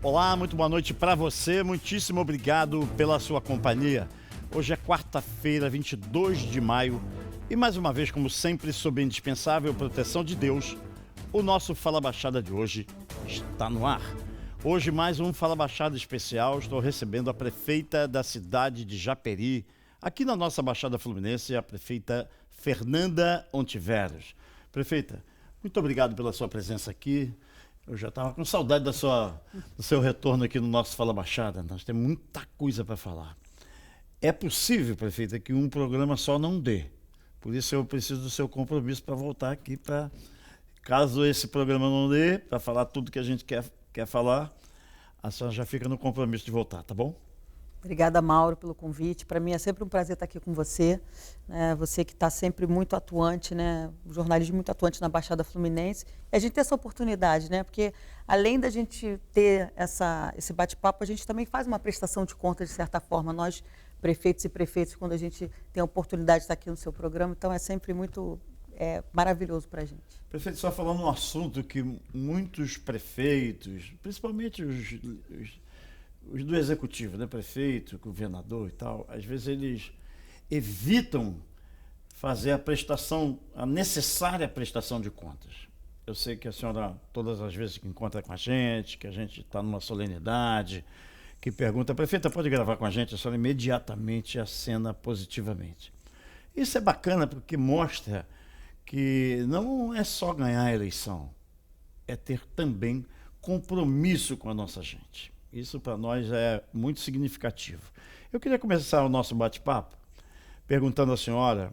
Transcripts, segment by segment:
Olá, muito boa noite para você, muitíssimo obrigado pela sua companhia. Hoje é quarta-feira, 22 de maio e mais uma vez, como sempre, sob a indispensável proteção de Deus, o nosso Fala Baixada de hoje está no ar. Hoje mais um Fala Baixada especial, estou recebendo a prefeita da cidade de Japeri, aqui na nossa Baixada Fluminense, a prefeita Fernanda Ontiveros. Prefeita, muito obrigado pela sua presença aqui. Eu já estava com saudade do seu retorno aqui no nosso Fala Baixada. Nós temos muita coisa para falar. É possível, prefeita, que um programa só não dê. Por isso eu preciso do seu compromisso para voltar aqui para, caso esse programa não dê, para falar tudo que a gente quer falar, a senhora já fica no compromisso de voltar, tá bom? Obrigada, Mauro, pelo convite. Para mim é sempre um prazer estar aqui com você, né? Você que está sempre muito atuante, né? O jornalismo muito atuante na Baixada Fluminense. E a gente tem essa oportunidade, né? Porque além da gente ter esse bate-papo, a gente também faz uma prestação de contas, de certa forma. Nós, prefeitos e prefeitas, quando a gente tem a oportunidade de estar aqui no seu programa, então é sempre muito maravilhoso para a gente. Prefeito, só falando um assunto que muitos prefeitos, principalmente os do executivo, né, prefeito, governador e tal, às vezes eles evitam fazer a necessária prestação de contas. Eu sei que a senhora, todas as vezes que encontra com a gente está numa solenidade, que pergunta, prefeita, pode gravar com a gente? A senhora imediatamente acena positivamente. Isso é bacana porque mostra que não é só ganhar a eleição, é ter também compromisso com a nossa gente. Isso para nós é muito significativo. Eu queria começar o nosso bate-papo perguntando à senhora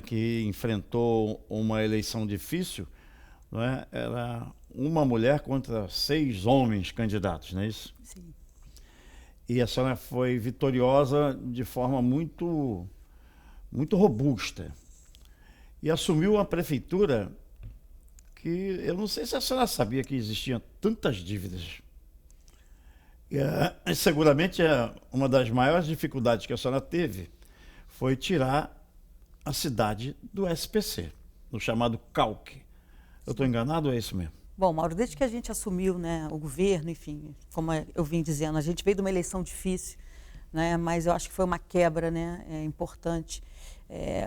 que enfrentou uma eleição difícil, não é? Era uma mulher contra 6 homens candidatos, não é isso? Sim. E a senhora foi vitoriosa de forma muito, muito robusta. E assumiu uma prefeitura que eu não sei se a senhora sabia que existiam tantas dívidas. E seguramente uma das maiores dificuldades que a senhora teve foi tirar a cidade do SPC, no chamado CALC. Eu estou enganado ou é isso mesmo? Bom, Mauro, desde que a gente assumiu, né, o governo, enfim, como eu vim dizendo, a gente veio de uma eleição difícil, né, mas eu acho que foi uma quebra, né, importante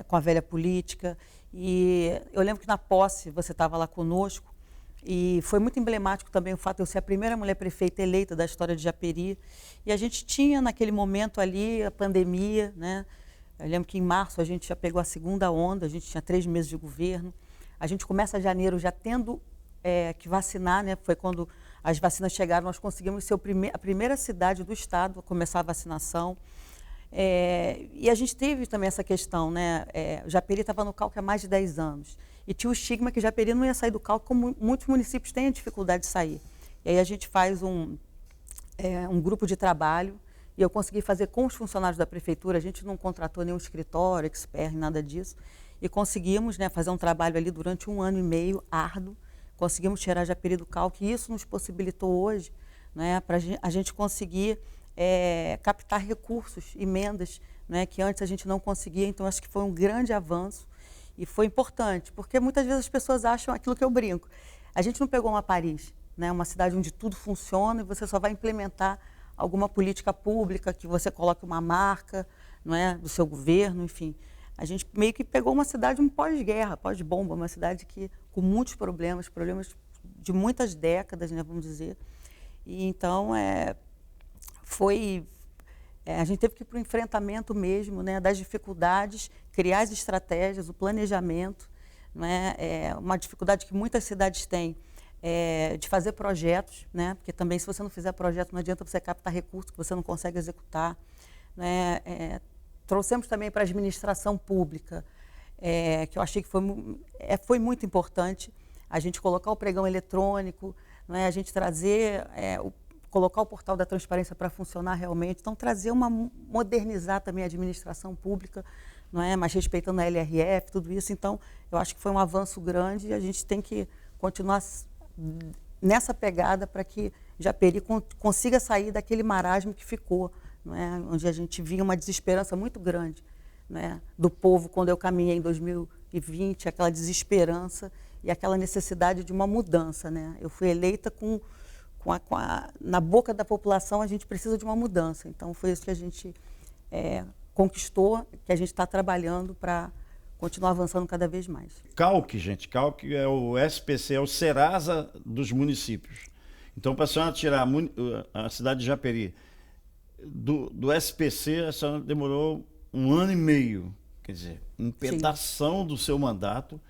com a velha política. E eu lembro que na posse você estava lá conosco e foi muito emblemático também o fato de eu ser a primeira mulher prefeita eleita da história de Japeri. E a gente tinha naquele momento ali a pandemia, né? Eu lembro que em março a gente já pegou a segunda onda, a gente tinha 3 meses de governo. A gente começa janeiro já tendo que vacinar, né? Foi quando as vacinas chegaram, nós conseguimos ser a primeira cidade do estado a começar a vacinação. E a gente teve também essa questão, né? Japeri estava no CALC há mais de 10 anos. E tinha o estigma que Japeri não ia sair do CALC, como muitos municípios têm a dificuldade de sair. E aí a gente faz um grupo de trabalho, e eu consegui fazer com os funcionários da prefeitura, a gente não contratou nenhum escritório, expert, nada disso, e conseguimos, né, fazer um trabalho ali durante 1 ano e meio, árduo, conseguimos tirar Japeri do CALC, e isso nos possibilitou hoje, né, para a gente conseguir captar recursos, emendas, né, que antes a gente não conseguia. Então acho que foi um grande avanço e foi importante, porque muitas vezes as pessoas acham aquilo que eu brinco. A gente não pegou uma Paris, né, uma cidade onde tudo funciona e você só vai implementar alguma política pública, que você coloque uma marca, não é, do seu governo, enfim. A gente meio que pegou uma cidade um pós-guerra, pós-bomba, uma cidade com muitos problemas de muitas décadas, né, vamos dizer. E então a gente teve que ir para o enfrentamento mesmo, né, das dificuldades, criar as estratégias, o planejamento, né, uma dificuldade que muitas cidades têm, de fazer projetos, né, porque também se você não fizer projeto não adianta você captar recursos que você não consegue executar, né. Trouxemos também para a administração pública, que eu achei que foi muito importante, a gente colocar o pregão eletrônico, né, a gente trazer colocar o portal da transparência para funcionar realmente, então modernizar também a administração pública, não é? Mas respeitando a LRF, tudo isso. Então, eu acho que foi um avanço grande e a gente tem que continuar nessa pegada para que Japeri consiga sair daquele marasmo que ficou, não é? Onde a gente via uma desesperança muito grande, né, do povo quando eu caminhei em 2020, aquela desesperança e aquela necessidade de uma mudança, né? Eu fui eleita com na boca da população, a gente precisa de uma mudança. Então, foi isso que a gente conquistou, que a gente está trabalhando para continuar avançando cada vez mais. CALC, gente, CALC é o SPC, é o Serasa dos municípios. Então, para a senhora tirar a cidade de Japeri do SPC, a senhora demorou 1 ano e meio. Quer dizer, um pedação do seu mandato,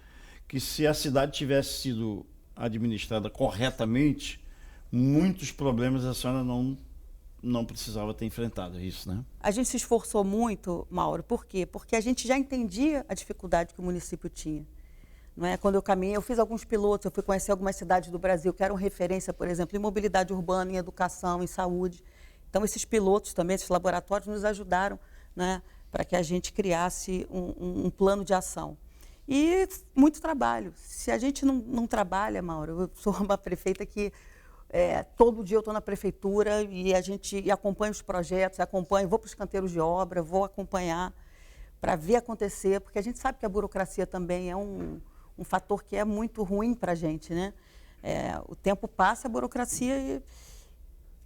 que se a cidade tivesse sido administrada corretamente, muitos problemas a senhora não precisava ter enfrentado, é isso, né? A gente se esforçou muito, Mauro, por quê? Porque a gente já entendia a dificuldade que o município tinha. Não é? Quando eu caminhei, eu fiz alguns pilotos, eu fui conhecer algumas cidades do Brasil que eram referência, por exemplo, em mobilidade urbana, em educação, em saúde. Então, esses pilotos também, esses laboratórios, nos ajudaram, né, para que a gente criasse um plano de ação. E muito trabalho. Se a gente não trabalha, Mauro, eu sou uma prefeita que todo dia eu estou na prefeitura e acompanho os projetos, vou para os canteiros de obra, vou acompanhar para ver acontecer, porque a gente sabe que a burocracia também é um fator que é muito ruim para a gente, né? O tempo passa, a burocracia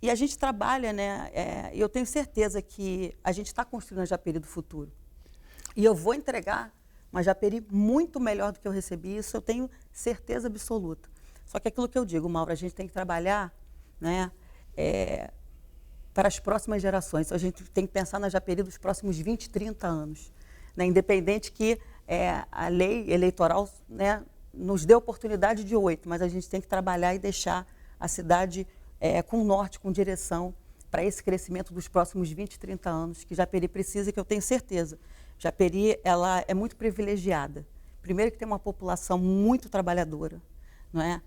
e a gente trabalha, né? E eu tenho certeza que a gente está construindo a Japeri do futuro. E eu vou entregar uma Japeri muito melhor do que eu recebi, isso eu tenho certeza absoluta. Só que aquilo que eu digo, Mauro, a gente tem que trabalhar, né, para as próximas gerações. A gente tem que pensar na Japeri dos próximos 20, 30 anos. Né? Independente que a lei eleitoral, né, nos dê oportunidade de 8, mas a gente tem que trabalhar e deixar a cidade com norte, com direção, para esse crescimento dos próximos 20, 30 anos, que Japeri precisa e que eu tenho certeza. Japeri, ela é muito privilegiada. Primeiro que tem uma população muito trabalhadora, não é?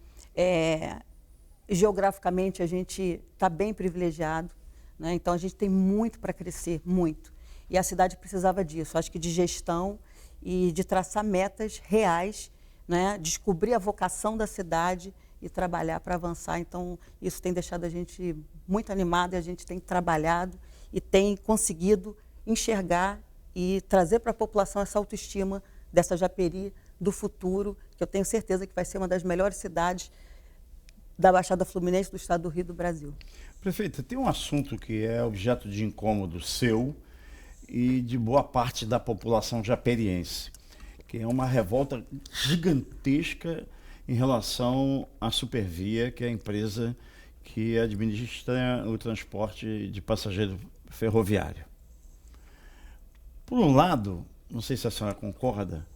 Geograficamente, a gente está bem privilegiado, né? Então, a gente tem muito para crescer, muito. E a cidade precisava disso, acho que de gestão e de traçar metas reais, né? Descobrir a vocação da cidade e trabalhar para avançar. Então, isso tem deixado a gente muito animado e a gente tem trabalhado e tem conseguido enxergar e trazer para a população essa autoestima dessa Japeri do futuro, que eu tenho certeza que vai ser uma das melhores cidades da Baixada Fluminense, do estado do Rio, do Brasil. Prefeita, tem um assunto que é objeto de incômodo seu e de boa parte da população japeriense, que é uma revolta gigantesca em relação à Supervia, que é a empresa que administra o transporte de passageiro ferroviário. Por um lado, não sei se a senhora concorda,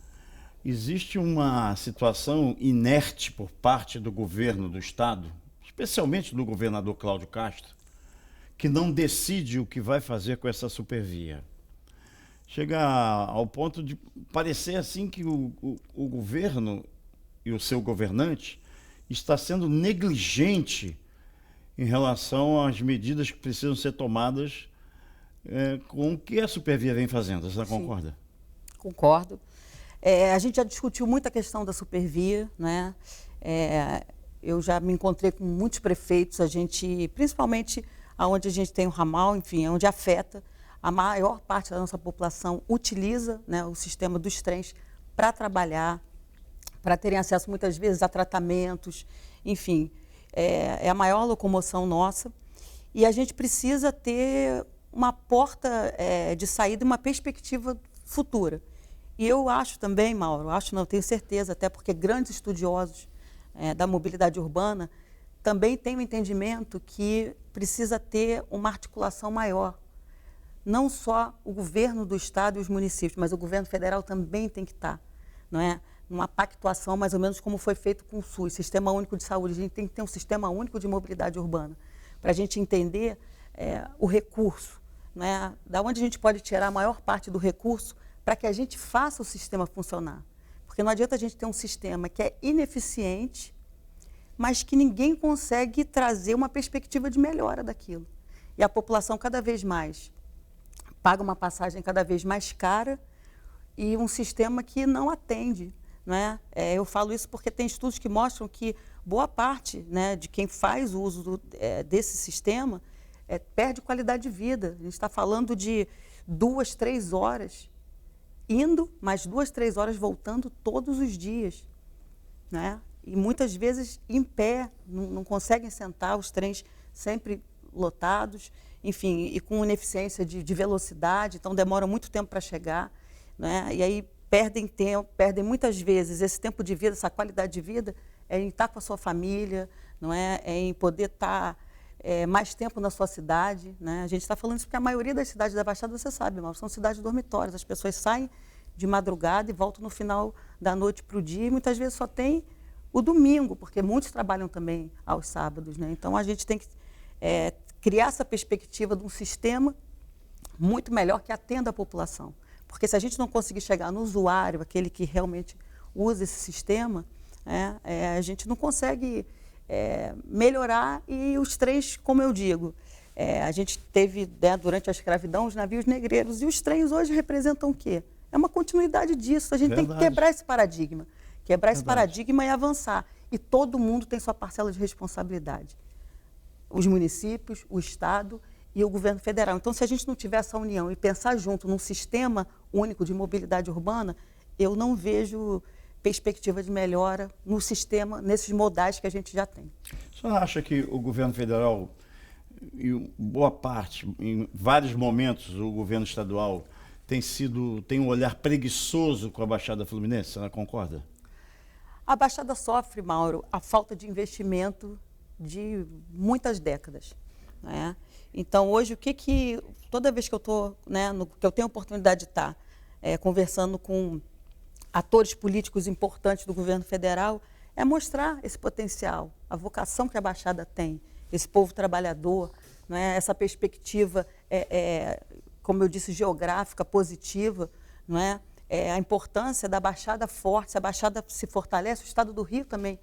existe uma situação inerte por parte do governo do estado, especialmente do governador Cláudio Castro, que não decide o que vai fazer com essa Supervia. Chega ao ponto de parecer assim que o governo e o seu governante está sendo negligente em relação às medidas que precisam ser tomadas com o que a Supervia vem fazendo. Você concorda? Concordo. A gente já discutiu muito a questão da Supervia, né? Eu já me encontrei com muitos prefeitos, principalmente onde a gente tem o ramal, enfim, onde afeta, a maior parte da nossa população utiliza, né, o sistema dos trens para trabalhar, para terem acesso muitas vezes a tratamentos, enfim, é a maior locomoção nossa e a gente precisa ter uma porta de saída e uma perspectiva futura. E eu acho também, Mauro, tenho certeza, até porque grandes estudiosos da mobilidade urbana também têm o entendimento que precisa ter uma articulação maior. Não só o governo do estado e os municípios, mas o governo federal também tem que estar, não é? Numa pactuação mais ou menos como foi feito com o SUS, Sistema Único de Saúde. A gente tem que ter um Sistema Único de Mobilidade Urbana, para a gente entender o recurso, né? Da onde a gente pode tirar a maior parte do recurso para que a gente faça o sistema funcionar. Porque não adianta a gente ter um sistema que é ineficiente, mas que ninguém consegue trazer uma perspectiva de melhora daquilo. E a população cada vez mais paga uma passagem cada vez mais cara e um sistema que não atende, né? Eu falo isso porque tem estudos que mostram que boa parte, né, de quem faz o uso desse sistema perde qualidade de vida. A gente está falando de 2, 3 horas indo, mais 2, 3 horas voltando todos os dias, né? e muitas vezes em pé, não conseguem sentar, os trens sempre lotados, enfim, e com ineficiência de velocidade, então demora muito tempo para chegar, né? E aí perdem tempo, perdem muitas vezes esse tempo de vida, essa qualidade de vida, em estar com a sua família, não é? Em poder estar mais tempo na sua cidade, né? A gente está falando isso porque a maioria das cidades da Baixada, você sabe, Mauro, são cidades dormitórias, as pessoas saem de madrugada e voltam no final da noite para o dia, e muitas vezes só tem o domingo, porque muitos trabalham também aos sábados, né? Então a gente tem que criar essa perspectiva de um sistema muito melhor que atenda a população. Porque se a gente não conseguir chegar no usuário, aquele que realmente usa esse sistema, a gente não consegue melhorar. E os trens, como eu digo, a gente teve, né, durante a escravidão, os navios negreiros, e os trens hoje representam o quê? É uma continuidade disso. A gente tem que quebrar esse paradigma. Quebrar esse paradigma e avançar. E todo mundo tem sua parcela de responsabilidade. Os municípios, o Estado e o governo federal. Então, se a gente não tiver essa união e pensar junto num sistema único de mobilidade urbana, eu não vejo perspectiva de melhora no sistema, nesses modais que a gente já tem. O senhor acha que o governo federal, em boa parte, em vários momentos, o governo estadual tem um olhar preguiçoso com a Baixada Fluminense? A senhora concorda? A Baixada sofre, Mauro, a falta de investimento de muitas décadas, né? Então, hoje, toda vez que eu estou, né, que eu tenho a oportunidade de estar conversando com atores políticos importantes do governo federal, é mostrar esse potencial, a vocação que a Baixada tem, esse povo trabalhador, né, essa perspectiva, como eu disse, geográfica, positiva, não é? A importância da Baixada forte. Se a Baixada se fortalece, o Estado do Rio também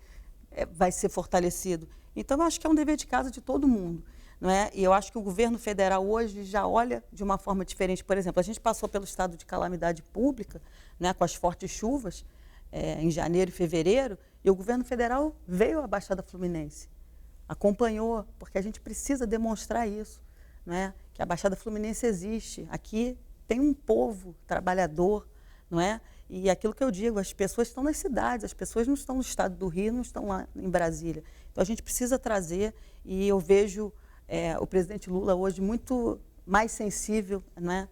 vai ser fortalecido. Então, eu acho que é um dever de casa de todo mundo, não é? E eu acho que o governo federal hoje já olha de uma forma diferente. Por exemplo, a gente passou pelo estado de calamidade pública, né, com as fortes chuvas, em janeiro e fevereiro, e o governo federal veio à Baixada Fluminense, acompanhou, porque a gente precisa demonstrar isso, né, que a Baixada Fluminense existe. Aqui tem um povo trabalhador, não é? E aquilo que eu digo, as pessoas estão nas cidades, as pessoas não estão no estado do Rio, não estão lá em Brasília. Então, a gente precisa trazer, e eu vejo o presidente Lula hoje muito mais sensível, né,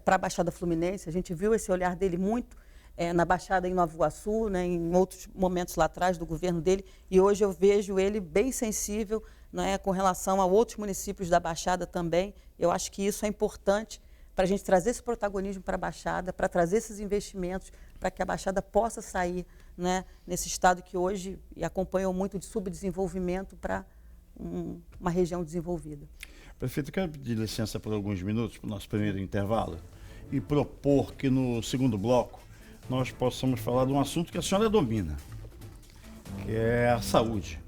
para a Baixada Fluminense. A gente viu esse olhar dele muito na Baixada em Nova Iguaçu, né, em outros momentos lá atrás do governo dele, e hoje eu vejo ele bem sensível, né, com relação a outros municípios da Baixada também. Eu acho que isso é importante para a gente trazer esse protagonismo para a Baixada, para trazer esses investimentos, para que a Baixada possa sair, né, nesse estado que hoje acompanhou muito de subdesenvolvimento para uma região desenvolvida. Prefeito, quero pedir licença por alguns minutos para o nosso primeiro intervalo e propor que no segundo bloco nós possamos falar de um assunto que a senhora domina, que é a saúde.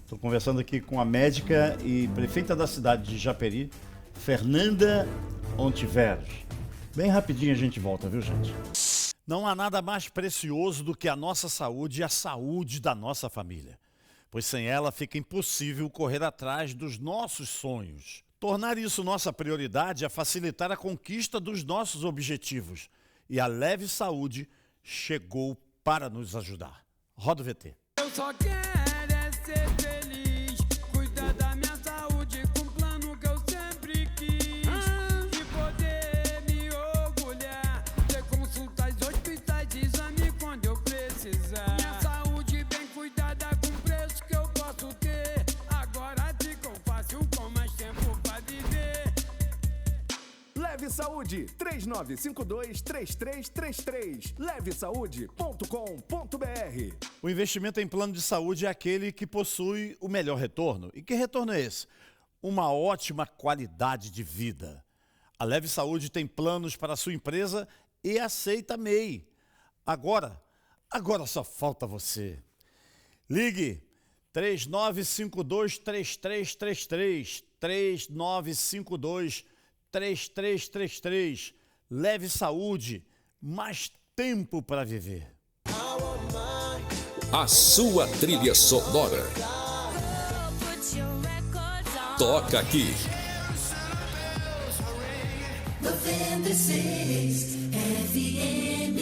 Estou conversando aqui com a médica e prefeita da cidade de Japeri, Fernanda Ontiveros. Bem rapidinho a gente volta, viu, gente? Não há nada mais precioso do que a nossa saúde e a saúde da nossa família, pois sem ela fica impossível correr atrás dos nossos sonhos. Tornar isso nossa prioridade é facilitar a conquista dos nossos objetivos, e a Leve Saúde chegou para nos ajudar. Roda o VT. Eu só quero ser feliz, cuidar da minha saúde com o plano que eu sempre quis, e poder me orgulhar, ter consultas, hospitais, exame quando eu precisar. Minha saúde bem cuidada com preço que eu posso ter, agora ficou fácil com mais tempo pra viver. Leve Saúde, 3952-3333, levesaude.com.br. O investimento em plano de saúde é aquele que possui o melhor retorno. E que retorno é esse? Uma ótima qualidade de vida. A Leve Saúde tem planos para a sua empresa e aceita MEI. Agora só falta você. Ligue 3952-3333, 3952-3333. Leve Saúde, mais tempo para viver. A sua trilha sonora. Toca aqui. 96 FM.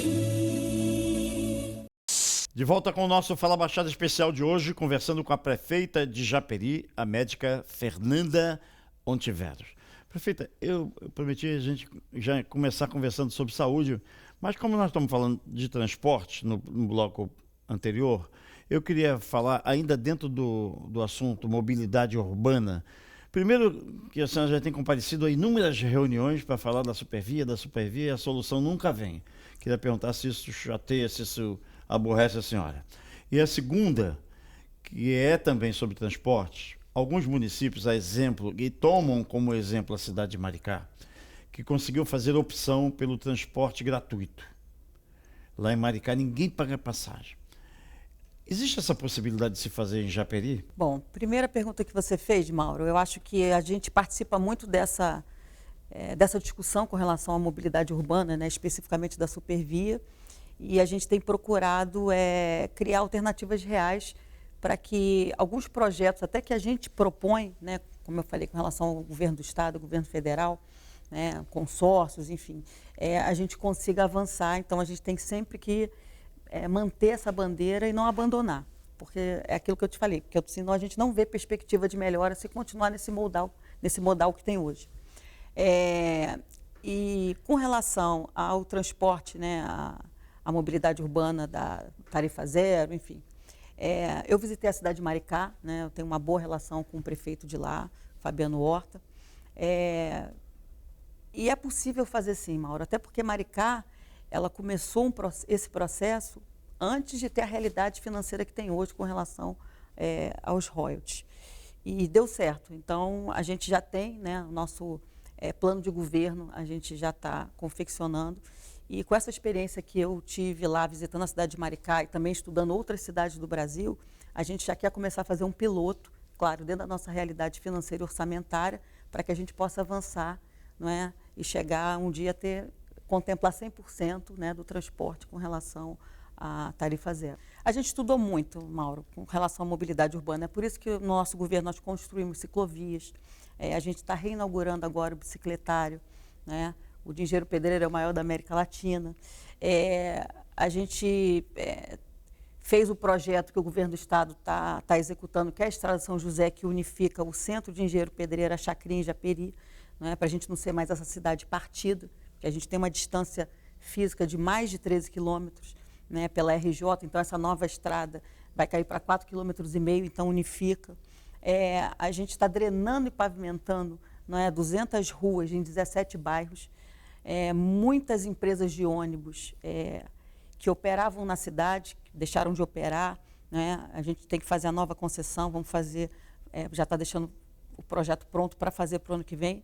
De volta com o nosso Fala Baixada especial de hoje, conversando com a prefeita de Japeri, a médica Fernanda Ontiveros. Prefeita, eu prometi a gente já começar conversando sobre saúde, mas como nós estamos falando de transporte no bloco anterior, eu queria falar ainda dentro do assunto mobilidade urbana. Primeiro, que a senhora já tem comparecido a inúmeras reuniões para falar da Supervia, e a solução nunca vem. Queria perguntar se isso chateia, se isso aborrece a senhora. E a segunda, que é também sobre transporte, alguns municípios, a exemplo, e tomam como exemplo a cidade de Maricá, que conseguiu fazer opção pelo transporte gratuito. Lá em Maricá ninguém paga passagem. Existe essa possibilidade de se fazer em Japeri? Bom, primeira pergunta que você fez, Mauro, eu acho que a gente participa muito dessa discussão com relação à mobilidade urbana, né, especificamente da Supervia, e a gente tem procurado criar alternativas reais para que alguns projetos, até que a gente propõe, né, como eu falei, com relação ao governo do Estado, ao governo federal, né, consórcios, enfim, a gente consiga avançar. Então, a gente tem sempre que manter essa bandeira e não abandonar, porque é aquilo que eu te falei, porque senão a gente não vê perspectiva de melhora se continuar nesse modal que tem hoje. E com relação ao transporte, né, a mobilidade urbana da tarifa zero, enfim, eu visitei a cidade de Maricá, né, eu tenho uma boa relação com o prefeito de lá, Fabiano Horta, e é possível fazer sim, Mauro, até porque Maricá, ela começou esse processo antes de ter a realidade financeira que tem hoje com relação aos royalties. E deu certo. Então, a gente já tem, né, o nosso plano de governo, a gente já está confeccionando. E com essa experiência que eu tive lá, visitando a cidade de Maricá e também estudando outras cidades do Brasil, a gente já quer começar a fazer um piloto, claro, dentro da nossa realidade financeira e orçamentária, para que a gente possa avançar, não é, e chegar um dia a contemplar 100%, né, do transporte com relação à tarifa zero. A gente estudou muito, Mauro, com relação à mobilidade urbana. É por isso que no nosso governo nós construímos ciclovias. A gente está reinaugurando agora o bicicletário, né? O de Engenheiro Pedreiro é o maior da América Latina. A gente fez o projeto que o governo do Estado está executando, que é a Estrada São José, que unifica o centro de Engenheiro Pedreiro, a Chacrinha e Japeri, né? Para a gente não ser mais essa cidade partida, que a gente tem uma distância física de mais de 13 quilômetros, né, pela RJ, então essa nova estrada vai cair para 4,5 quilômetros, então unifica. A gente está drenando e pavimentando, não é, 200 ruas em 17 bairros, muitas empresas de ônibus que operavam na cidade, deixaram de operar, né, a gente tem que fazer a nova concessão, vamos fazer, já está deixando o projeto pronto para fazer para o ano que vem,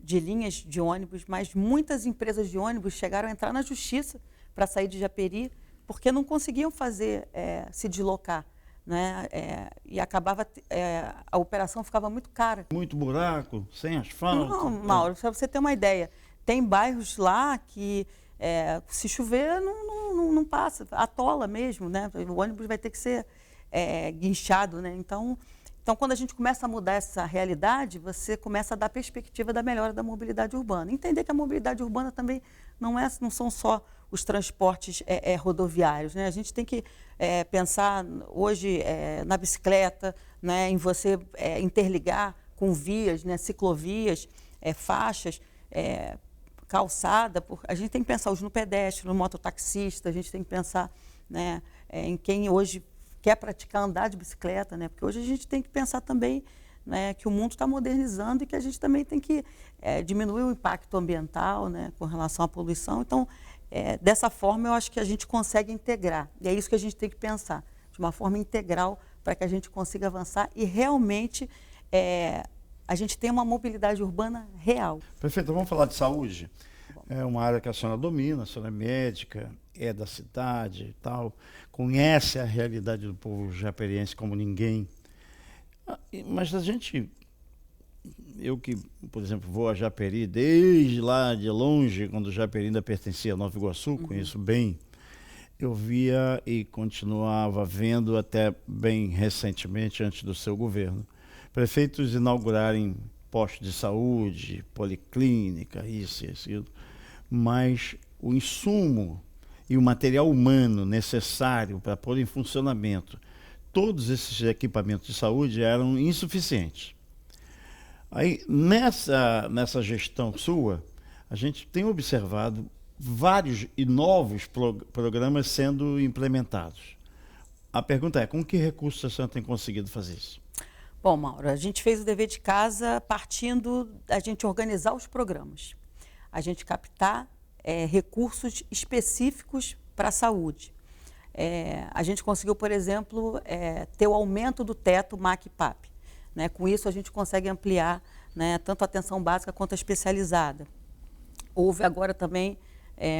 de linhas de ônibus, mas muitas empresas de ônibus chegaram a entrar na justiça para sair de Japeri, porque não conseguiam se deslocar, né? E acabava, a operação ficava muito cara. Muito buraco, sem asfalto. Não, Mauro, para você ter uma ideia, tem bairros lá que se chover não passa, atola mesmo, né? O ônibus vai ter que ser guinchado, né? Então, quando a gente começa a mudar essa realidade, você começa a dar perspectiva da melhora da mobilidade urbana. Entender que a mobilidade urbana também não são só os transportes rodoviários, né? A gente tem que pensar hoje na bicicleta, né? Em você interligar com vias, né? Ciclovias, faixas, calçada. A gente tem que pensar hoje no pedestre, no mototaxista, a gente tem que pensar, né, em quem hoje quer praticar andar de bicicleta, né? Porque hoje a gente tem que pensar também, né, que o mundo está modernizando e que a gente também tem que diminuir o impacto ambiental, né, com relação à poluição. Então, dessa forma, eu acho que a gente consegue integrar. E é isso que a gente tem que pensar, de uma forma integral, para que a gente consiga avançar e realmente a gente tenha uma mobilidade urbana real. Perfeito, vamos falar de saúde. É uma área que a senhora domina, a senhora é médica, é da cidade e tal, conhece a realidade do povo japeriense como ninguém. Mas eu que, por exemplo, vou a Japeri desde lá de longe, quando Japeri ainda pertencia a Nova Iguaçu, conheço bem, eu via e continuava vendo até bem recentemente, antes do seu governo, prefeitos inaugurarem postos de saúde, policlínica, isso e aquilo, mas o insumo e o material humano necessário para pôr em funcionamento todos esses equipamentos de saúde eram insuficientes. Aí, nessa gestão sua, a gente tem observado vários e novos programas sendo implementados. A pergunta é, com que recursos a senhora tem conseguido fazer isso? Bom, Mauro, a gente fez o dever de casa partindo da gente organizar os programas, a gente captar recursos específicos para a saúde. A gente conseguiu, por exemplo, ter o aumento do teto MAC-PAP. Né? Com isso, a gente consegue ampliar, né, tanto a atenção básica quanto a especializada. Houve agora também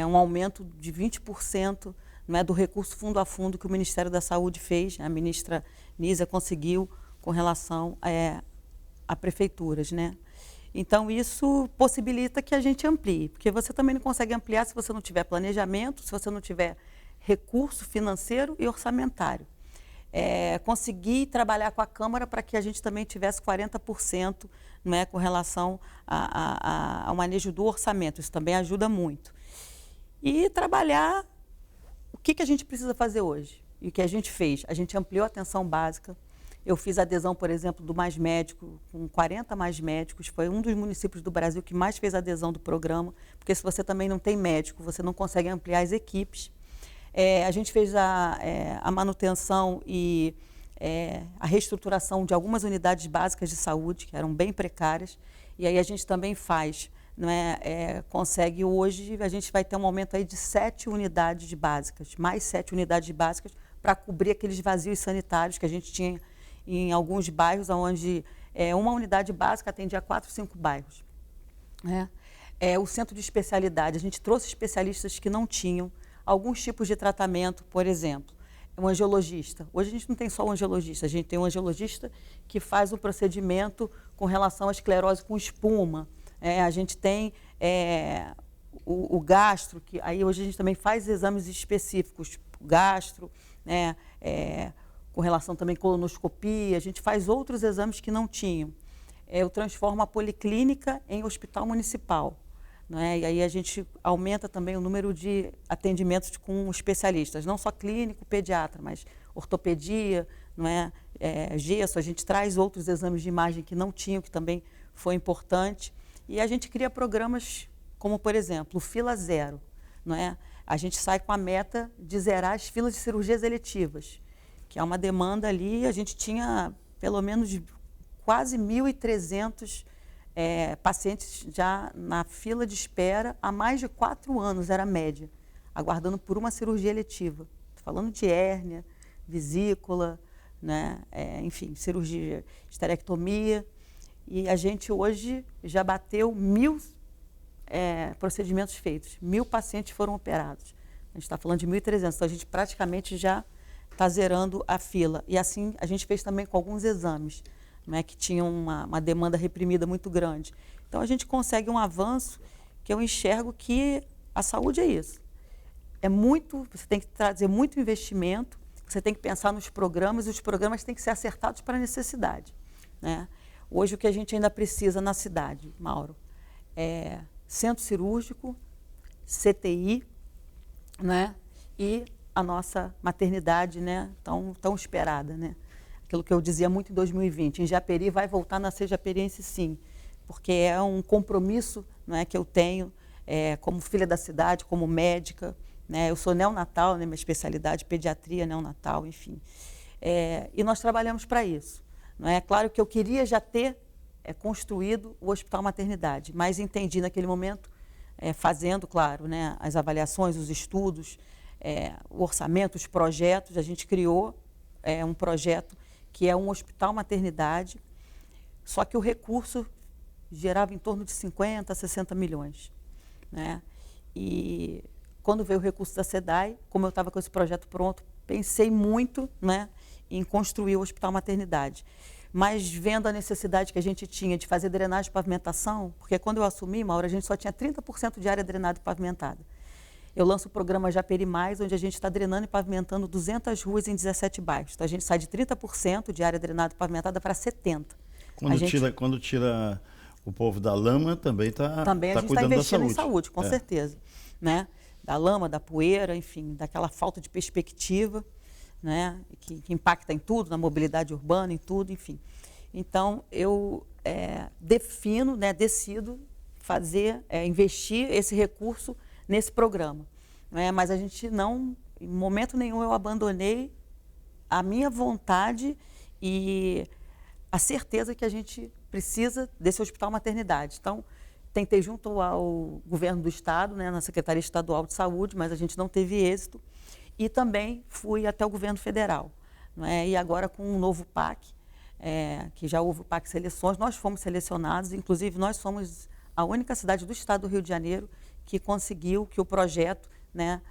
um aumento de 20%, né, do recurso fundo a fundo que o Ministério da Saúde fez, a ministra Nízia conseguiu com relação a prefeituras. Né? Então, isso possibilita que a gente amplie, porque você também não consegue ampliar se você não tiver planejamento, se você não tiver recurso financeiro e orçamentário. Conseguir trabalhar com a Câmara para que a gente também tivesse 40%, né, com relação ao manejo do orçamento. Isso também ajuda muito. E trabalhar o que a gente precisa fazer hoje. E o que a gente fez? A gente ampliou a atenção básica. Eu fiz adesão, por exemplo, do Mais Médico, com 40 Mais Médicos. Foi um dos municípios do Brasil que mais fez adesão do programa, porque se você também não tem médico, você não consegue ampliar as equipes. A gente fez a manutenção e a reestruturação de algumas unidades básicas de saúde, que eram bem precárias, e aí a gente também faz, consegue hoje, a gente vai ter um aumento aí de 7 unidades básicas, mais 7 unidades básicas para cobrir aqueles vazios sanitários que a gente tinha em alguns bairros, onde uma unidade básica atendia 4, 5 bairros. O centro de especialidade, a gente trouxe especialistas que não tinham alguns tipos de tratamento, por exemplo, um angiologista. Hoje a gente não tem só um angiologista, a gente tem um angiologista que faz o procedimento com relação à esclerose com espuma. A gente tem o gastro, que aí hoje a gente também faz exames específicos, gastro, com relação também à colonoscopia, a gente faz outros exames que não tinham. Eu transformo a policlínica em hospital municipal. E aí a gente aumenta também o número de atendimentos com especialistas, não só clínico, pediatra, mas ortopedia, gesso, a gente traz outros exames de imagem que não tinham, que também foi importante. E a gente cria programas como, por exemplo, o Fila Zero. A gente sai com a meta de zerar as filas de cirurgias eletivas, que é uma demanda ali, a gente tinha pelo menos quase 1.300 pacientes já na fila de espera há mais de 4 anos, era a média, aguardando por uma cirurgia eletiva. Estou falando de hérnia, vesícula, enfim, cirurgia, esterectomia. E a gente hoje já bateu 1.000 procedimentos feitos, 1.000 pacientes foram operados. A gente está falando de 1.300, então a gente praticamente já está zerando a fila. E assim a gente fez também com alguns exames, que tinham uma demanda reprimida muito grande. Então, a gente consegue um avanço que eu enxergo que a saúde é isso. Você tem que trazer muito investimento, você tem que pensar nos programas, e os programas têm que ser acertados para a necessidade. Hoje, o que a gente ainda precisa na cidade, Mauro, é centro cirúrgico, CTI, e a nossa maternidade, tão esperada, Aquilo que eu dizia muito em 2020, em Japeri vai voltar a ser japeriense sim, porque é um compromisso que eu tenho como filha da cidade, como médica. Eu sou neonatal, minha especialidade pediatria, neonatal, enfim. E nós trabalhamos para isso. Claro que eu queria já ter construído o Hospital Maternidade, mas entendi naquele momento, fazendo, claro, as avaliações, os estudos, o orçamento, os projetos, a gente criou um projeto que é um hospital maternidade, só que o recurso gerava em torno de 50 a 60 milhões. E quando veio o recurso da SEDAI, como eu estava com esse projeto pronto, pensei muito em construir o hospital maternidade. Mas vendo a necessidade que a gente tinha de fazer drenagem e pavimentação, porque quando eu assumi, Mauro, a gente só tinha 30% de área drenada e pavimentada. Eu lanço o programa Japeri Mais, onde a gente está drenando e pavimentando 200 ruas em 17 bairros. Então, a gente sai de 30% de área drenada e pavimentada para 70%. Quando tira o povo da lama, também está Também a gente está cuidando da investindo saúde. em saúde, com certeza. da lama, da poeira, enfim, daquela falta de perspectiva, né, que impacta em tudo, na mobilidade urbana, em tudo, enfim. Então, eu defino, né, decido fazer, investir esse recurso nesse programa. Né, mas a gente não, em momento nenhum, eu abandonei a minha vontade e a certeza que a gente precisa desse hospital maternidade. Então, tentei junto ao governo do estado, né, na Secretaria Estadual de Saúde, mas a gente não teve êxito. E também fui até o governo federal. E agora com um novo PAC, que já houve o PAC Seleções, nós fomos selecionados, inclusive nós somos a única cidade do estado do Rio de Janeiro que conseguiu que o projeto, né,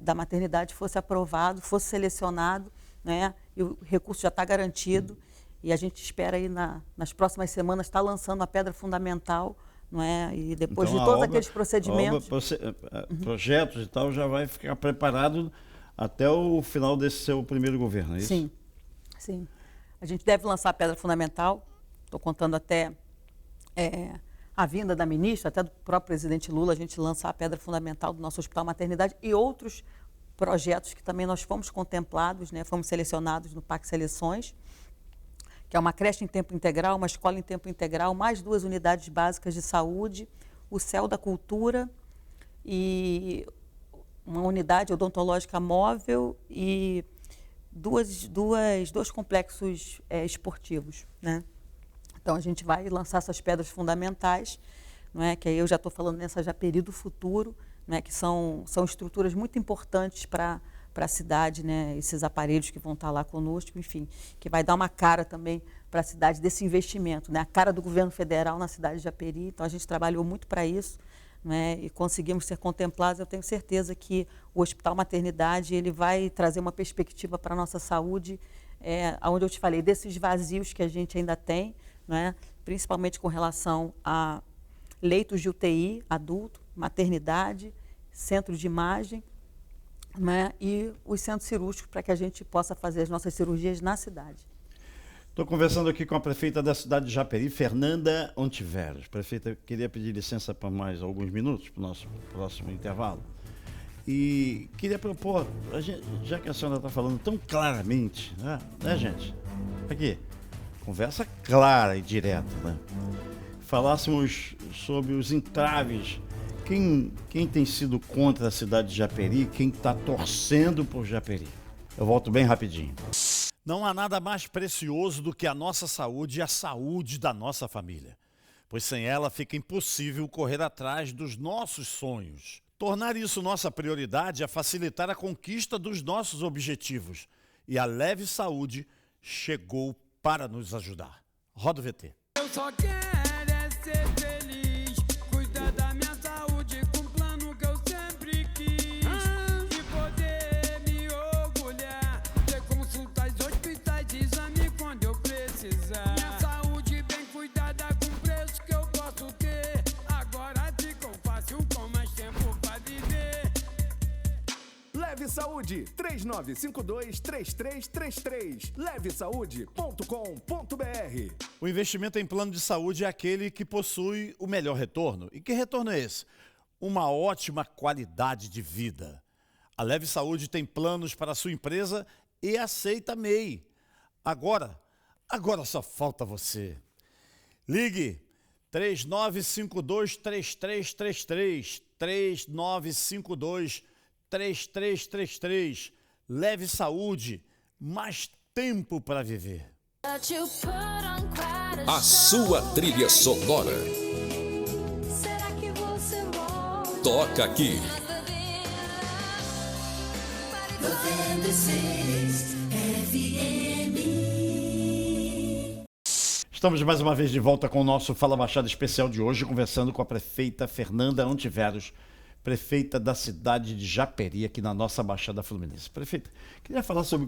da maternidade fosse aprovado, fosse selecionado, né, e o recurso já está garantido. E a gente espera aí nas próximas semanas estar lançando a pedra fundamental, não é? E depois Então, de todos aqueles procedimentos. Projetos e tal já vai ficar preparado até o final desse seu primeiro governo, é isso? Sim, sim. A gente deve lançar a pedra fundamental. Estou contando até a vinda da ministra, até do próprio presidente Lula, a gente lançar a pedra fundamental do nosso Hospital Maternidade e outros projetos que também nós fomos contemplados, né? Fomos selecionados no PAC Seleções, que é uma creche em tempo integral, uma escola em tempo integral, mais 2 unidades básicas de saúde, o Céu da Cultura e uma unidade odontológica móvel e dois complexos esportivos, né? Então, a gente vai lançar essas pedras fundamentais, não é? Que aí eu já estou falando nessa Japeri do futuro, né? Que são estruturas muito importantes para a cidade, né? Esses aparelhos que vão estar lá conosco, enfim, que vai dar uma cara também para a cidade desse investimento, né? A cara do governo federal na cidade de Japeri. Então, a gente trabalhou muito para isso, né? E conseguimos ser contemplados. Eu tenho certeza que o Hospital Maternidade ele vai trazer uma perspectiva para a nossa saúde, onde eu te falei, desses vazios que a gente ainda tem, né? Principalmente com relação a leitos de UTI, adulto, maternidade, centro de imagem, né? E os centros cirúrgicos para que a gente possa fazer as nossas cirurgias na cidade. Estou conversando aqui com a prefeita da cidade de Japeri, Fernanda Ontiveros. Prefeita, queria pedir licença para mais alguns minutos para o nosso próximo intervalo. E queria propor, já que a senhora está falando tão claramente, né, gente? Aqui, conversa clara e direta, né? Falássemos sobre os entraves. Quem tem sido contra a cidade de Japeri, quem está torcendo por Japeri. Eu volto bem rapidinho. Não há nada mais precioso do que a nossa saúde e a saúde da nossa família, pois sem ela fica impossível correr atrás dos nossos sonhos. Tornar isso nossa prioridade é facilitar a conquista dos nossos objetivos, e a Leve Saúde chegou para nos ajudar. Roda o VT. Eu só quero é ser feliz, cuidar da minha saúde com o plano que eu sempre quis. E poder me orgulhar, ter consultas, hospitais, exame quando eu precisar. Minha saúde bem cuidada com preço que eu posso ter. Agora ficou fácil com mais tempo pra viver. Leve Saúde, 3952-3333. levesaude.com.br. O investimento em plano de saúde é aquele que possui o melhor retorno. E que retorno é esse? Uma ótima qualidade de vida. A Leve Saúde tem planos para a sua empresa e aceita MEI. Agora só falta você. Ligue 3952-3333, 3952-3333. Leve Saúde, mais tempo para viver. A sua trilha sonora. Toca aqui. Estamos mais uma vez de volta com o nosso Fala Baixada especial de hoje, conversando com a prefeita Fernanda Ontiveros, prefeita da cidade de Japeri, aqui na nossa Baixada Fluminense. Prefeita, queria falar sobre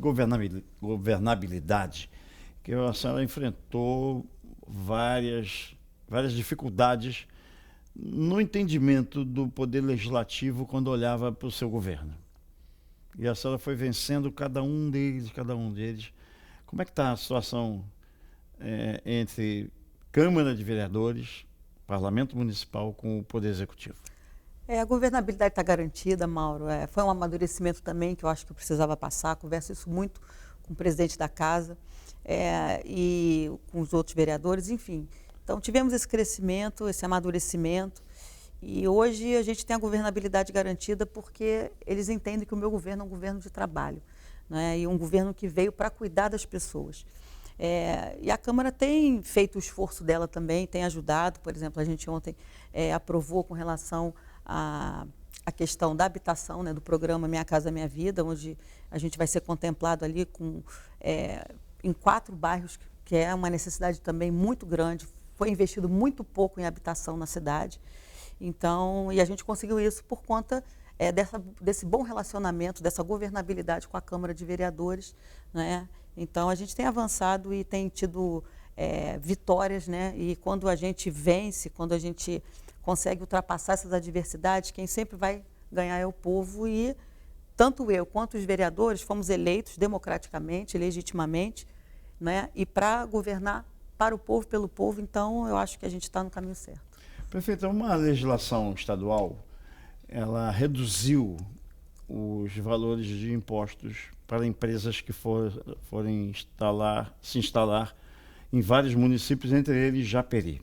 governabilidade, que a senhora enfrentou várias dificuldades no entendimento do poder legislativo quando olhava para o seu governo. E a senhora foi vencendo cada um deles. Como é que está a situação entre Câmara de Vereadores, Parlamento Municipal com o Poder Executivo? A governabilidade está garantida, Mauro. Foi um amadurecimento também que eu acho que eu precisava passar. Converso isso muito com o presidente da casa e com os outros vereadores, enfim. Então, tivemos esse crescimento, esse amadurecimento. E hoje a gente tem a governabilidade garantida porque eles entendem que o meu governo é um governo de trabalho, né? E um governo que veio para cuidar das pessoas. E a Câmara tem feito o esforço dela também, tem ajudado. Por exemplo, a gente ontem aprovou com relação à questão da habitação, né, do programa Minha Casa Minha Vida, onde a gente vai ser contemplado ali em 4 bairros, que é uma necessidade também muito grande. Foi investido muito pouco em habitação na cidade. Então, e a gente conseguiu isso por conta desse bom relacionamento, dessa governabilidade com a Câmara de Vereadores, né? Então, a gente tem avançado e tem tido vitórias, né? E quando a gente vence, quando a gente consegue ultrapassar essas adversidades, quem sempre vai ganhar é o povo. E tanto eu quanto os vereadores fomos eleitos democraticamente, legitimamente, né? E para governar para o povo, pelo povo. Então, eu acho que a gente está no caminho certo. Prefeita, uma legislação estadual, ela reduziu os valores de impostos para empresas que forem se instalar em vários municípios, entre eles Japeri.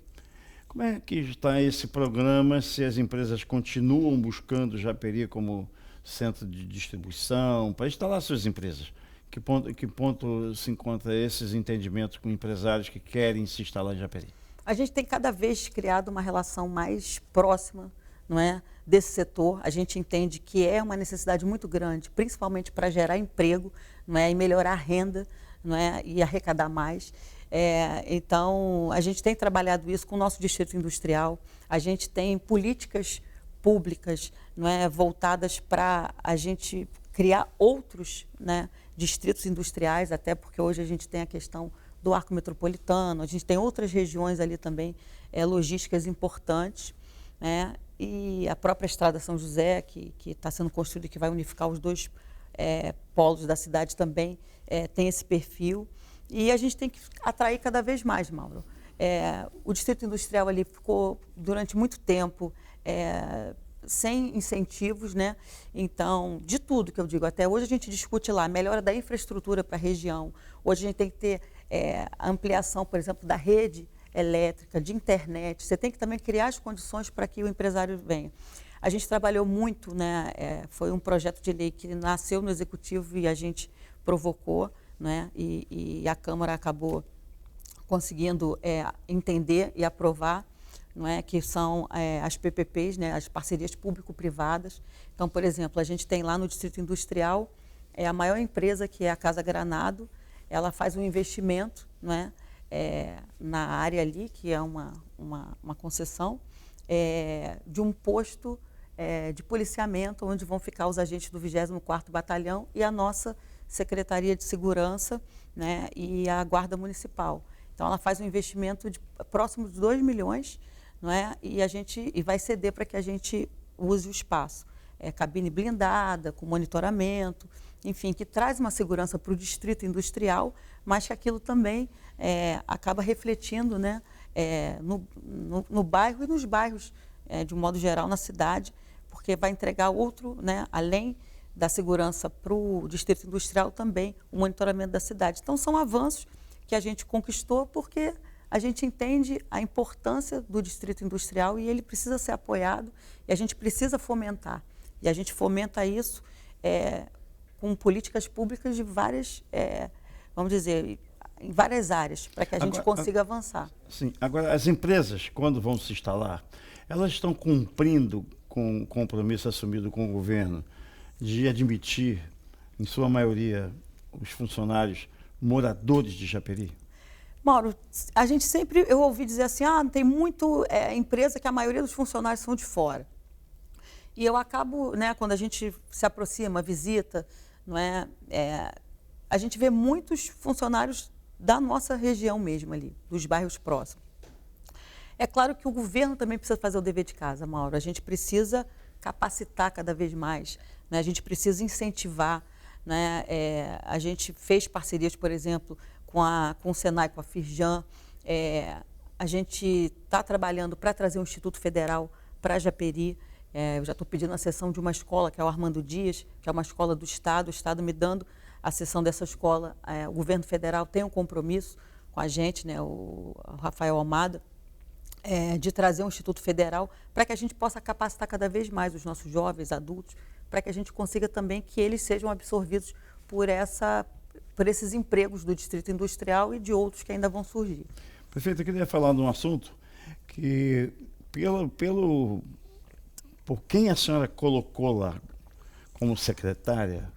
Como é que está esse programa, se as empresas continuam buscando Japeri como centro de distribuição para instalar suas empresas? Que ponto se encontra esses entendimentos com empresários que querem se instalar em Japeri? A gente tem cada vez criado uma relação mais próxima, não é, desse setor. A gente entende que é uma necessidade muito grande, principalmente para gerar emprego, não é, e melhorar a renda, não é, e arrecadar mais. Então, a gente tem trabalhado isso com o nosso distrito industrial. A gente tem políticas públicas, não é, voltadas para a gente criar outros, né, distritos industriais, até porque hoje a gente tem a questão do arco metropolitano, a gente tem outras regiões ali também logísticas importantes, né? E a própria Estrada São José, que está sendo construída e que vai unificar os 2 polos da cidade também, tem esse perfil. E a gente tem que atrair cada vez mais, Mauro. O distrito industrial ali ficou durante muito tempo sem incentivos, né? Então, de tudo que eu digo, até hoje a gente discute lá a melhora da infraestrutura para a região. Hoje a gente tem que ter a ampliação, por exemplo, da rede elétrica, de internet. Você tem que também criar as condições para que o empresário venha. A gente trabalhou muito, né? Foi um projeto de lei que nasceu no Executivo e a gente provocou, né? E a Câmara acabou conseguindo entender e aprovar, não é, que são as PPPs, né, as parcerias público-privadas. Então, por exemplo, a gente tem lá no Distrito Industrial a maior empresa, que é a Casa Granado. Ela faz um investimento, não é, na área ali, que é uma concessão, de um posto de policiamento, onde vão ficar os agentes do 24º Batalhão e a nossa Secretaria de Segurança, né, e a Guarda Municipal. Então, ela faz um investimento próximo de 2 milhões, não é? E vai ceder para que a gente use o espaço. Cabine blindada, com monitoramento, enfim, que traz uma segurança para o distrito industrial, mas que aquilo também acaba refletindo, né, no bairro e nos bairros, de um modo geral, na cidade, porque vai entregar outro, né, além da segurança para o distrito industrial, também o monitoramento da cidade. Então, são avanços que a gente conquistou porque a gente entende a importância do distrito industrial e ele precisa ser apoiado e a gente precisa fomentar. E a gente fomenta isso com políticas públicas de várias, vamos dizer, em várias áreas, para que a gente consiga avançar. Sim. Agora, as empresas, quando vão se instalar, elas estão cumprindo com o compromisso assumido com o governo de admitir, em sua maioria, os funcionários moradores de Japeri? Mauro, a gente sempre, eu ouvi dizer assim, tem muito empresa que a maioria dos funcionários são de fora. E eu acabo, né, quando a gente se aproxima, visita, não é, a gente vê muitos funcionários da nossa região mesmo ali, dos bairros próximos. É claro que o governo também precisa fazer o dever de casa, Mauro. A gente precisa capacitar cada vez mais, né? A gente precisa incentivar, né? A gente fez parcerias, por exemplo, com o Senai, com a Firjan. A gente está trabalhando para trazer um Instituto Federal para Japeri. Eu já estou pedindo a cessão de uma escola, que é o Armando Dias, que é uma escola do Estado, o Estado me dando a cessão dessa escola. O governo federal tem um compromisso com a gente, né, o Rafael Almada, de trazer um Instituto Federal para que a gente possa capacitar cada vez mais os nossos jovens, adultos, para que a gente consiga também que eles sejam absorvidos por esses empregos do Distrito Industrial e de outros que ainda vão surgir. Prefeito, eu queria falar de um assunto que, por quem a senhora colocou lá como secretária,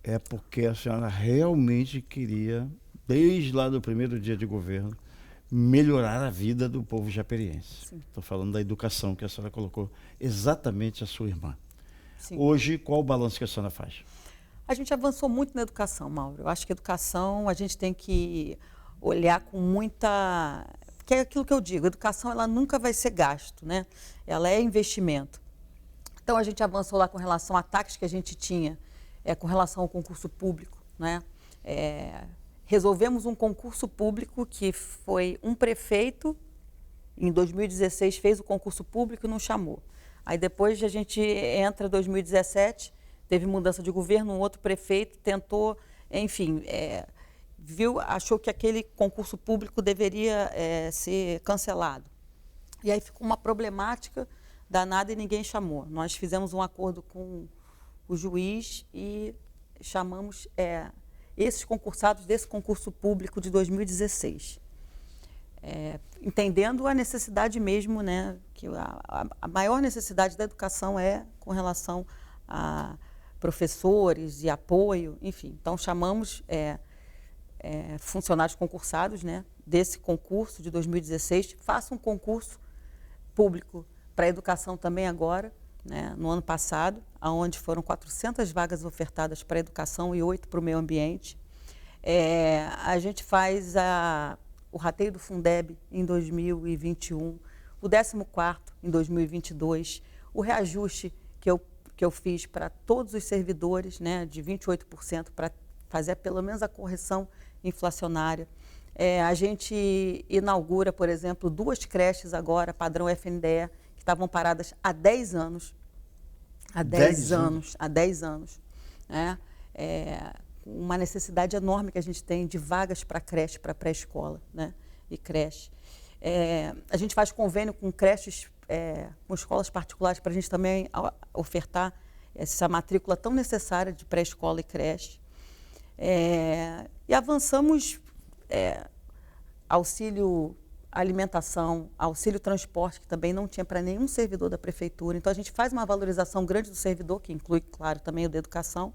é porque a senhora realmente queria, desde lá do primeiro dia de governo, melhorar a vida do povo japeriense. Estou falando da educação que a senhora colocou exatamente a sua irmã. Sim. Hoje, qual o balanço que a senhora faz? A gente avançou muito na educação, Mauro. Eu acho que a educação a gente tem que olhar com muita... Que é aquilo que eu digo, a educação ela nunca vai ser gasto, né? Ela é investimento. Então a gente avançou lá com relação a ataques que a gente tinha, com relação ao concurso público, né? Resolvemos um concurso público que foi um prefeito, em 2016 fez o concurso público e não chamou. Aí depois a gente entra em 2017, teve mudança de governo, um outro prefeito tentou, enfim, achou que aquele concurso público deveria ser cancelado. E aí ficou uma problemática danada e ninguém chamou. Nós fizemos um acordo com o juiz e chamamos esses concursados desse concurso público de 2016. Entendendo a necessidade mesmo, né, que a maior necessidade da educação é com relação a professores e apoio, enfim. Então, chamamos funcionários concursados, né, desse concurso de 2016, faça um concurso público para a educação também agora, né, no ano passado, onde foram 400 vagas ofertadas para a educação e 8 para o meio ambiente. A gente faz o rateio do Fundeb em 2021, o 14º em 2022, o reajuste que eu fiz para todos os servidores, né, de 28%, para fazer pelo menos a correção inflacionária. A gente inaugura, por exemplo, 2 creches agora, padrão FNDE, que estavam paradas há 10 anos. Há 10 anos. Né? Uma necessidade enorme que a gente tem de vagas para creche, para pré-escola, né? E creche. A gente faz convênio com creches, com escolas particulares, para a gente também ofertar essa matrícula tão necessária de pré-escola e creche. E avançamos auxílio alimentação, auxílio transporte, que também não tinha para nenhum servidor da prefeitura. Então, a gente faz uma valorização grande do servidor, que inclui, claro, também o da educação.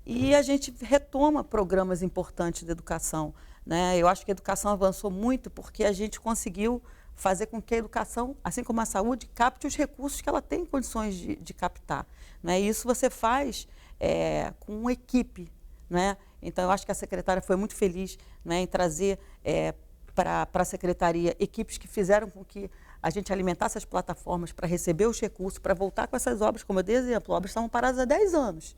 E a gente retoma programas importantes de educação, né? Eu acho que a educação avançou muito porque a gente conseguiu fazer com que a educação, assim como a saúde, capte os recursos que ela tem condições de captar, né? E isso você faz com uma equipe, né? Então, eu acho que a secretária foi muito feliz, né, em trazer para a secretaria equipes que fizeram com que a gente alimentasse as plataformas para receber os recursos, para voltar com essas obras, como eu dei exemplo, obras estavam paradas há 10 anos.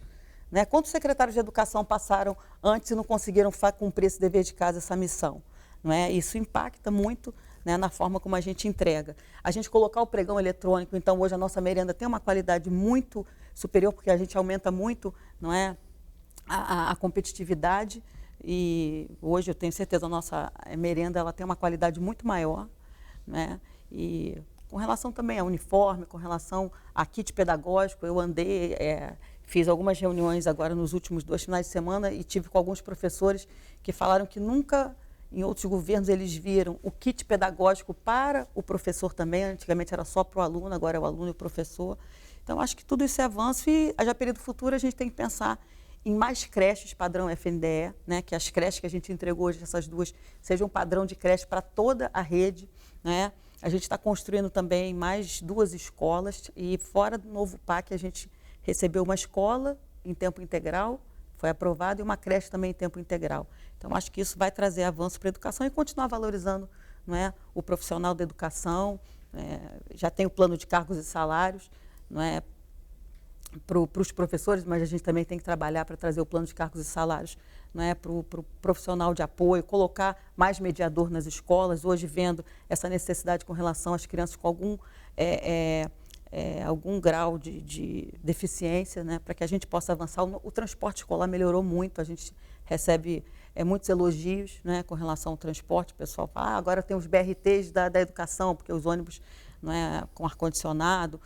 Né? Quantos secretários de educação passaram antes e não conseguiram cumprir esse dever de casa, essa missão? Não é? Isso impacta muito, né, na forma como a gente entrega. A gente colocar o pregão eletrônico, então hoje a nossa merenda tem uma qualidade muito superior, porque a gente aumenta muito, não é, a competitividade, e hoje eu tenho certeza a nossa merenda ela tem uma qualidade muito maior, né? E com relação também ao uniforme, com relação a kit pedagógico, eu andei, fiz algumas reuniões agora nos últimos 2 finais de semana e tive com alguns professores que falaram que nunca em outros governos eles viram o kit pedagógico para o professor também. Antigamente era só para o aluno, agora é o aluno e o professor. Então, acho que tudo isso é avanço e a Japeri do Futuro a gente tem que pensar em mais creches padrão FNDE, né, que as creches que a gente entregou hoje, essas 2, sejam padrão de creche para toda a rede, né? A gente está construindo também mais 2 escolas e fora do novo PAC a gente recebeu uma escola em tempo integral, foi aprovado, e uma creche também em tempo integral. Então, acho que isso vai trazer avanço para a educação e continuar valorizando, não é, o profissional da educação. Já tem o plano de cargos e salários, não é, para os professores, mas a gente também tem que trabalhar para trazer o plano de cargos e salários, não é, para o profissional de apoio, colocar mais mediador nas escolas, hoje vendo essa necessidade com relação às crianças com algum algum grau de deficiência, né, para que a gente possa avançar. O transporte escolar melhorou muito, a gente recebe muitos elogios, né, com relação ao transporte. O pessoal fala, agora tem os BRTs da educação, porque os ônibus, não é, com ar-condicionado,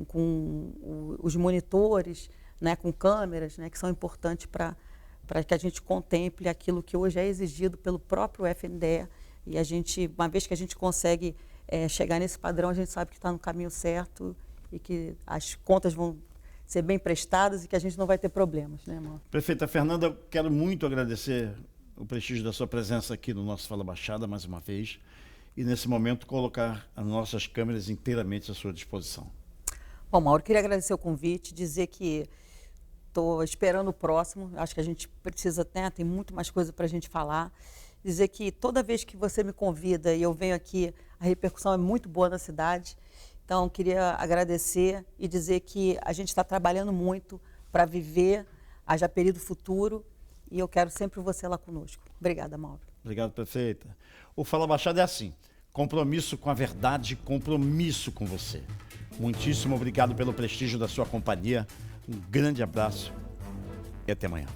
com os monitores, né, com câmeras, né, que são importantes para que a gente contemple aquilo que hoje é exigido pelo próprio FNDE. E a gente, uma vez que a gente consegue chegar nesse padrão, a gente sabe que está no caminho certo e que as contas vão ser bem prestadas e que a gente não vai ter problemas, né, Mauro? Prefeita Fernanda, eu quero muito agradecer o prestígio da sua presença aqui no nosso Fala Baixada, mais uma vez, e nesse momento colocar as nossas câmeras inteiramente à sua disposição. Bom, Mauro, queria agradecer o convite, dizer que estou esperando o próximo, acho que a gente precisa, tem muito mais coisa para a gente falar, dizer que toda vez que você me convida e eu venho aqui, a repercussão é muito boa na cidade. Então, queria agradecer e dizer que a gente está trabalhando muito para viver a Japeri do futuro e eu quero sempre você lá conosco. Obrigada, Mauro. Obrigado, prefeita. O Fala Baixada é assim, compromisso com a verdade, compromisso com você. Muitíssimo obrigado pelo prestígio da sua companhia, um grande abraço e até amanhã.